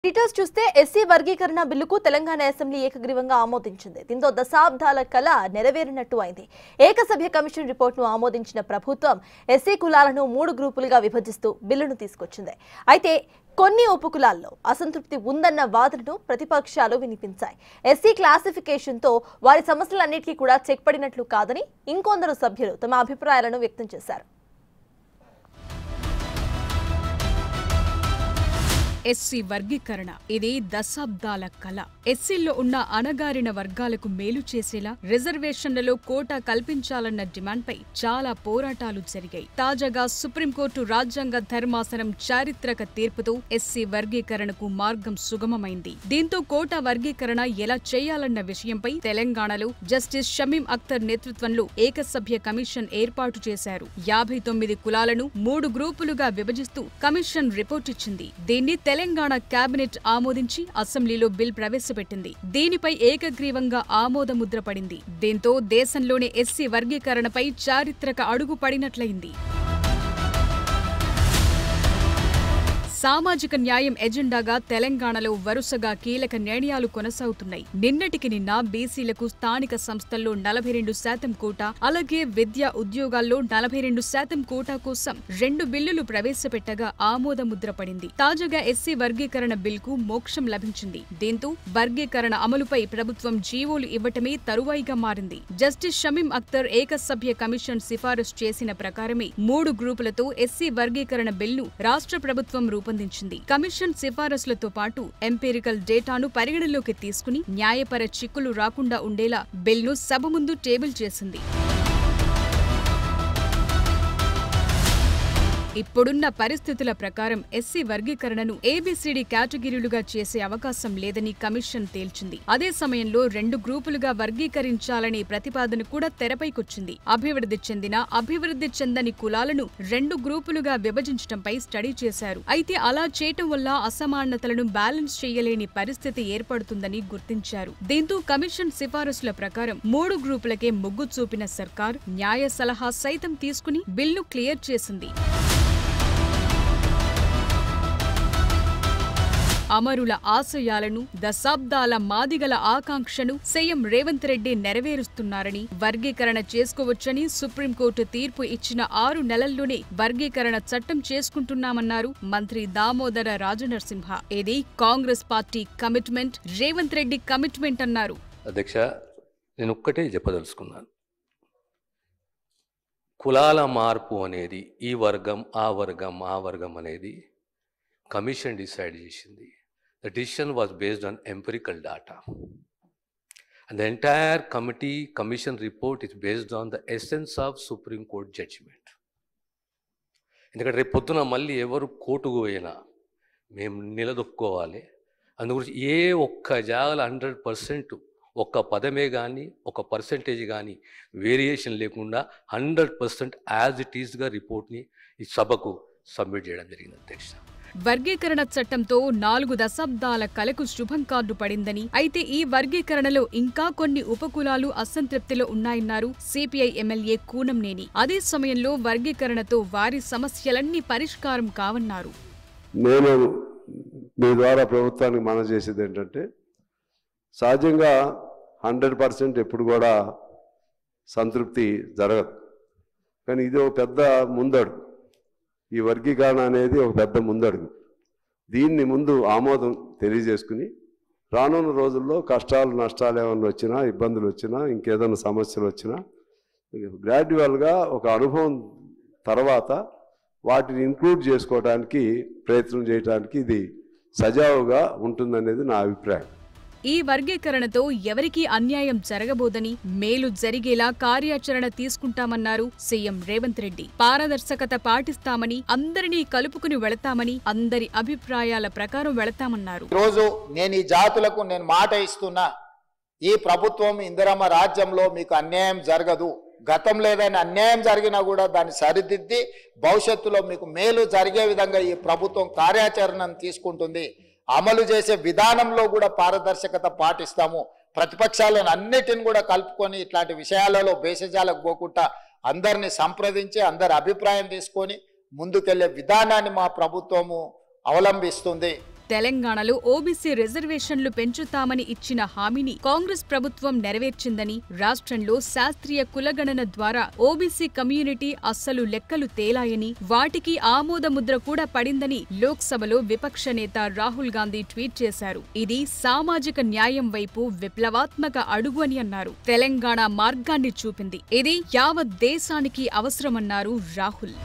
Details చూస్తే SC వర్గీకరణ బిల్లుకు తెలంగాణ అసెంబ్లీ ఏకగ్రీవంగా ఆమోదించింది. దీంతో దశాబ్దాల కళ నెరవేరినట్టు అయింది. ఏకసభ్య కమిషన్ రిపోర్టును ఆమోదించిన ప్రభుత్వం ఎస్సీ కులాలను 3 గ్రూపులుగా విభజిస్తూ బిల్లును తీసుకొచ్చింది. అయితే కొన్ని ఉపకులాల్లో అసంతృప్తి ఉందన్న వాదనను ప్రతిపక్షాలు వినిపించాయి. ఎస్సీ క్లాసిఫికేషన్తో వారి సమస్యలన్నిటికీ కూడా చెక్ పడినట్లు కాదని ఇంకొందరు సభ్యులు తమ అభిప్రాయాలను వ్యక్తం చేశారు. ఎస్సీ వర్గీకరణ ఇది దశాబ్దాల కళ. ఎస్సీల్లో ఉన్న అణగారిన వర్గాలకు మేలు చేసేలా రిజర్వేషన్లలో కోటా కల్పించాలన్న డిమాండ్పై చాలా పోరాటాలు జరిగాయి. తాజాగా సుప్రీంకోర్టు రాజ్యాంగ ధర్మాసనం చారిత్రక తీర్పుతో ఎస్సీ వర్గీకరణకు మార్గం సుగమమైంది. దీంతో కోటా వర్గీకరణ ఎలా చేయాలన్న విషయంపై తెలంగాణలో జస్టిస్ షమీం అఖ్తర్ నేతృత్వంలో ఏకసభ్య కమిషన్ ఏర్పాటు చేశారు. 59 కులాలను 3 గ్రూపులుగా విభజిస్తూ కమిషన్ రిపోర్ట్ ఇచ్చింది. దీన్ని తెలంగాణ కేబినెట్ ఆమోదించి అసెంబ్లీలో బిల్ ప్రవేశపెట్టింది. దీనిపై ఏకగ్రీవంగా ఆమోదముద్ర పడింది. దీంతో దేశంలోని ఎస్సీ వర్గీకరణపై చారిత్రక అడుగు పడినట్లయింది. సామాజిక న్యాయం ఎజెండాగా తెలంగాణలో వరుసగా కీలక నిర్ణయాలు కొనసాగుతున్నాయి. నిన్నటికి నిన్న బీసీలకు స్థానిక సంస్థల్లో 42% కోటా, అలాగే విద్యా ఉద్యోగాల్లో 42% కోటా కోసం 2 బిల్లులు ప్రవేశపెట్టగా ఆమోదముద్ర పడింది. తాజాగా ఎస్సీ వర్గీకరణ బిల్కు మోక్షం లభించింది. దీంతో వర్గీకరణ అమలుపై ప్రభుత్వం జీవోలు ఇవ్వటమే తరువాయిగా మారింది. జస్టిస్ షమీం అఖ్తర్ ఏకసభ్య కమిషన్ సిఫారసు చేసిన ప్రకారమే 3 గ్రూపులతో ఎస్సీ వర్గీకరణ బిల్ను రాష్ట్ర ప్రభుత్వం రూపొందించింది. కమిషన్ సిఫారసులతో పాటు ఎంపీరికల్ డేటాను పరిగణలోకి తీసుకుని న్యాయపర చిక్కులు రాకుండా ఉండేలా బిల్ను సభ ముందు టేబుల్ చేసింది. ఇప్పుడున్న పరిస్థితుల ప్రకారం ఎస్సీ వర్గీకరణను ఏబీసీడీ కేటగిరీలుగా చేసే అవకాశం లేదని కమిషన్ తేల్చింది. అదే సమయంలో 2 గ్రూపులుగా వర్గీకరించాలనే ప్రతిపాదన కూడా తెరపైకొచ్చింది. అభివృద్ధి చెందిన, అభివృద్ధి చెందని కులాలను 2 గ్రూపులుగా విభజించడంపై స్టడీ చేశారు. అయితే అలా చేయటం వల్ల అసమానతలను బ్యాలెన్స్ చేయలేని పరిస్థితి ఏర్పడుతుందని గుర్తించారు. దీంతో కమిషన్ సిఫారసుల ప్రకారం 3 గ్రూపులకే మొగ్గు చూపిన సర్కార్ న్యాయ సలహా సైతం తీసుకుని బిల్ను క్లియర్ చేసింది. అమరుల ఆశయాలను, దశాబ్దాల మాదిగల ఆకాంక్షను సీఎం రేవంత్ రెడ్డి నెరవేరుస్తున్నారని, వర్గీకరణ చేసుకోవచ్చని సుప్రీంకోర్టు తీర్పు ఇచ్చిన 6 నెలల్లోనే వర్గీకరణ చట్టం చేసుకుంటున్నామన్నారు మంత్రి దామోదర రాజనరసింహ. ఇది Congress party commitment, Revanth Reddy commitment అన్నారు. అధ్యక్ష, నేను ఒక్కటే చెప్పదలుచుకున్నాను. కులాల మార్పు అనేది ఈ వర్గం ఆ వర్గం అనేది కమిషన్ డిసైడ్ చేసింది. The decision was based on empirical data. And the entire commission report is based on the essence of Supreme Court judgment. ఎందుకంటే రేపు పొద్దున మళ్ళీ ఎవరు కోర్టుకు పోయినా మేము నిలదొక్కోవాలి. అందుగురించి ఏ ఒక్క జాగాల 100% ఒక్క పదమే కానీ ఒక పర్సెంటేజ్ కానీ వేరియేషన్ లేకుండా 100% యాజ్ ఇట్ ఈస్గా రిపోర్ట్ని ఈ సభకు సబ్మిట్ చేయడం జరిగింది. అధ్యక్ష, వర్గీకరణ చట్టంతో 4 దశాబ్దాల కలకు శుభం కార్డు పడిందని, అయితే ఈ వర్గీకరణలో ఇంకా కొన్ని ఉపకులాలు అసంతృప్తిలో ఉన్నాయన్నారు సిపిఐ ఎమ్మెల్యే కూనంనేని. అదే సమయంలో వర్గీకరణతో వారి సమస్యలన్నీ పరిష్కారం కావన్నారు. నేను మీ ద్వారా ప్రభుత్వానికి మనవి చేసేది ఏంటంటే, సహజంగా 100% ఎప్పుడు కూడా సంతృప్తి జరగదు. కానీ ఇది ఒక పెద్ద ముందడుగు. ఈ వర్గీకరణ అనేది ఒక పెద్ద ముందడుగు. దీన్ని ముందు ఆమోదం తెలియజేసుకుని రానున్న రోజుల్లో కష్టాలు నష్టాలు ఏమన్నా వచ్చినా, ఇబ్బందులు వచ్చినా, ఇంకేదైనా సమస్యలు వచ్చినా గ్రాడ్యువల్గా ఒక అనుభవం తర్వాత వాటిని ఇంక్లూడ్ చేసుకోవడానికి ప్రయత్నం చేయడానికి ఇది సజావుగా ఉంటుందనేది నా అభిప్రాయం. ఈ వర్గీకరణతో ఎవరికీ అన్యాయం జరగబోదని, మేలు జరిగేలా కార్యాచరణ తీసుకుంటామన్నారు సీఎం రేవంత్ రెడ్డి. పారదర్శకత పాటిస్తామని, అందరినీ కలుపుకుని వెళతామని, అందరి అభిప్రాయాల ప్రకారం వెళతామన్నారు. ఈరోజు నేను ఈ జాతులకు మాట ఇస్తున్నా, ఈ ప్రభుత్వం ఇందిరమ్మ రాజ్యంలో మీకు అన్యాయం జరగదు. గతంలో ఏదైనా అన్యాయం జరిగినా కూడా దాన్ని సరిదిద్ది భవిష్యత్తులో మీకు మేలు జరిగే విధంగా ఈ ప్రభుత్వం కార్యాచరణను తీసుకుంటుంది. అమలు చేసే విధానంలో కూడా పారదర్శకత పాటిస్తాము. ప్రతిపక్షాలను అన్నిటిని కూడా కలుపుకొని ఇట్లాంటి విషయాలలో భేషజాలకు పోకుండా అందరిని సంప్రదించి అందరి అభిప్రాయం తీసుకొని ముందుకెళ్లే విధానాన్ని మా ప్రభుత్వము అవలంబిస్తుంది. తెలంగాణలో ఓబీసీ రిజర్వేషన్లు పెంచుతామని ఇచ్చిన హామీని కాంగ్రెస్ ప్రభుత్వం నెరవేర్చిందని, రాష్ట్రంలో శాస్త్రీయ కులగణన ద్వారా ఓబీసీ కమ్యూనిటీ అస్సలు లెక్కలు తేలాయని, వాటికి ఆమోద ముద్ర కూడా పడిందని లోక్సభలో విపక్ష నేత రాహుల్ గాంధీ ట్వీట్ చేశారు. ఇది సామాజిక న్యాయం వైపు విప్లవాత్మక అడుగు అని అన్నారు. తెలంగాణ మార్గాన్ని చూపింది. ఇది యావత్ దేశానికి అవసరమన్నారు రాహుల్.